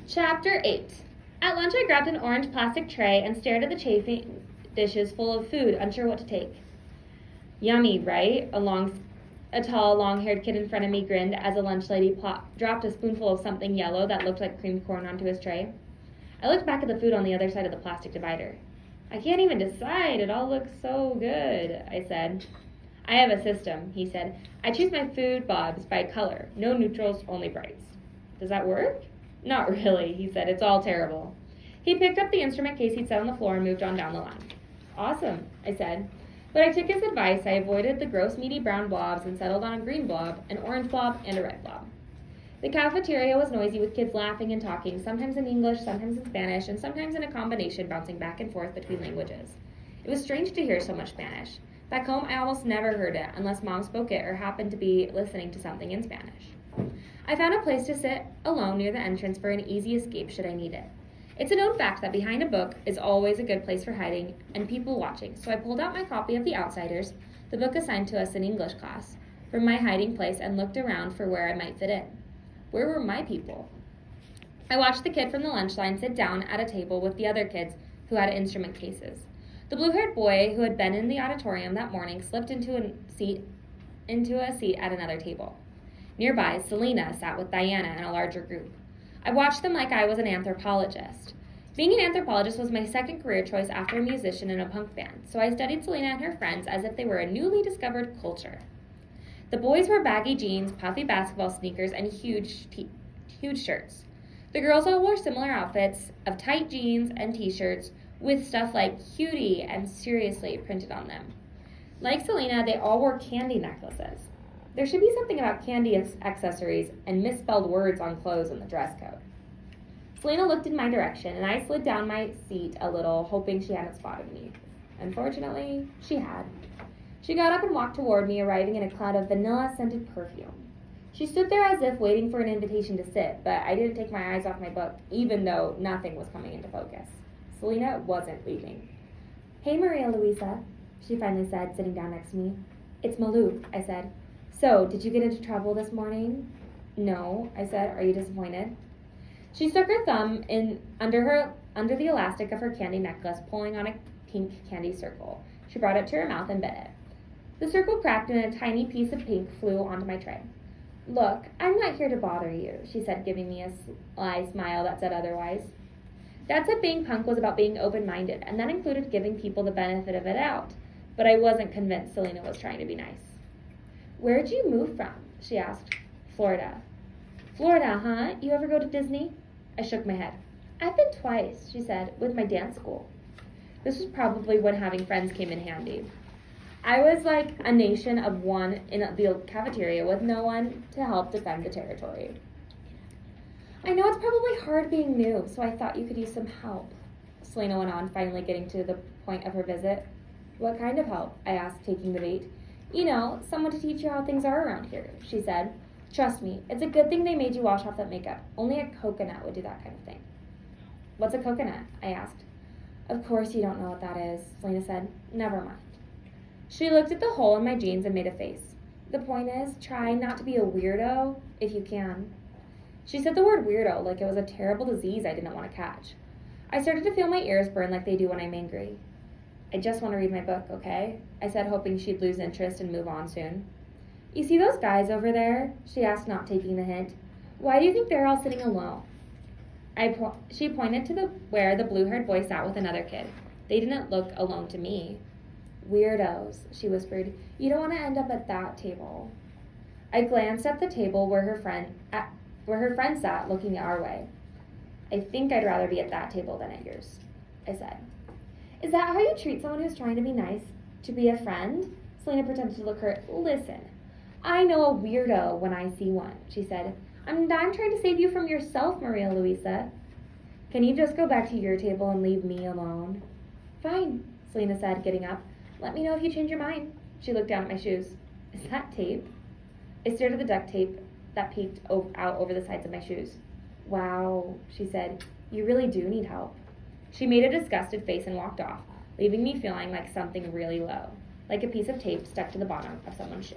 Chapter 8. At lunch, I grabbed an orange plastic tray and stared at the chafing dishes full of food, unsure what to take. Yummy, right? A tall, long-haired kid in front of me grinned as a lunch lady dropped a spoonful of something yellow that looked like creamed corn onto his tray. I looked back at the food on the other side of the plastic divider. I can't even decide. It all looks so good, I said. I have a system, he said. I choose my food bobs by color. No neutrals, only brights. Does that work? Not really, he said. It's all terrible. He picked up the instrument case he'd set on the floor and moved on down the line. Awesome, I said. But I took his advice. I avoided the gross, meaty brown blobs and settled on a green blob, an orange blob, and a red blob. The cafeteria was noisy with kids laughing and talking, sometimes in English, sometimes in Spanish, and sometimes in a combination bouncing back and forth between languages. It was strange to hear so much Spanish. Back home, I almost never heard it unless Mom spoke it or happened to be listening to something in Spanish. I found a place to sit alone near the entrance for an easy escape should I need it. It's a known fact that behind a book is always a good place for hiding and people watching, so I pulled out my copy of The Outsiders, the book assigned to us in English class, from my hiding place and looked around for where I might fit in. Where were my people? I watched the kid from the lunch line sit down at a table with the other kids who had instrument cases. The blue-haired boy who had been in the auditorium that morning slipped into a seat at another table. Nearby, Selena sat with Diana in a larger group. I watched them like I was an anthropologist. Being an anthropologist was my second career choice after a musician in a punk band, so I studied Selena and her friends as if they were a newly discovered culture. The boys wore baggy jeans, puffy basketball sneakers, and huge shirts. The girls all wore similar outfits of tight jeans and t-shirts with stuff like cutie and seriously printed on them. Like Selena, they all wore candy necklaces. There should be something about candy accessories and misspelled words on clothes in the dress code. Selena looked in my direction, and I slid down my seat a little, hoping she hadn't spotted me. Unfortunately, she had. She got up and walked toward me, arriving in a cloud of vanilla-scented perfume. She stood there as if waiting for an invitation to sit, but I didn't take my eyes off my book, even though nothing was coming into focus. Selena wasn't leaving. Hey, Maria Luisa, she finally said, sitting down next to me. It's Malou, I said. So, did you get into trouble this morning? No, I said. Are you disappointed? She stuck her thumb in under the elastic of her candy necklace, pulling on a pink candy circle. She brought it to her mouth and bit it. The circle cracked and a tiny piece of pink flew onto my tray. Look, I'm not here to bother you, she said, giving me a sly smile that said otherwise. Dad said being punk was about being open-minded, and that included giving people the benefit of it out, but I wasn't convinced Selena was trying to be nice. Where'd you move from? She asked. Florida. Florida, huh? You ever go to Disney? I shook my head. I've been twice, she said, with my dance school. This was probably when having friends came in handy. I was like a nation of one in the cafeteria with no one to help defend the territory. I know it's probably hard being new, so I thought you could use some help. Selena went on, finally getting to the point of her visit. What kind of help? I asked, taking the bait. You know, someone to teach you how things are around here, she said. Trust me, it's a good thing they made you wash off that makeup. Only a coconut would do that kind of thing. What's a coconut? I asked. Of course you don't know what that is, Selena said. Never mind. She looked at the hole in my jeans and made a face. The point is, try not to be a weirdo if you can. She said the word weirdo like it was a terrible disease I didn't want to catch. I started to feel my ears burn like they do when I'm angry. I just want to read my book, okay? I said, hoping she'd lose interest and move on soon. You see those guys over there? She asked, not taking the hint. Why do you think they're all sitting alone? She pointed to where the blue-haired boy sat with another kid. They didn't look alone to me. Weirdos, she whispered. You don't want to end up at that table. I glanced at the table where her friend sat, looking our way. I think I'd rather be at that table than at yours, I said. Is that how you treat someone who's trying to be nice? To be a friend? Selena pretended to look hurt. Listen, I know a weirdo when I see one, she said. I'm trying to save you from yourself, Maria Luisa. Can you just go back to your table and leave me alone? Fine, Selena said, getting up. Let me know if you change your mind. She looked down at my shoes. Is that tape? I stared at the duct tape that peeked out over the sides of my shoes. Wow, she said. You really do need help. She made a disgusted face and walked off, leaving me feeling like something really low, like a piece of tape stuck to the bottom of someone's shoe.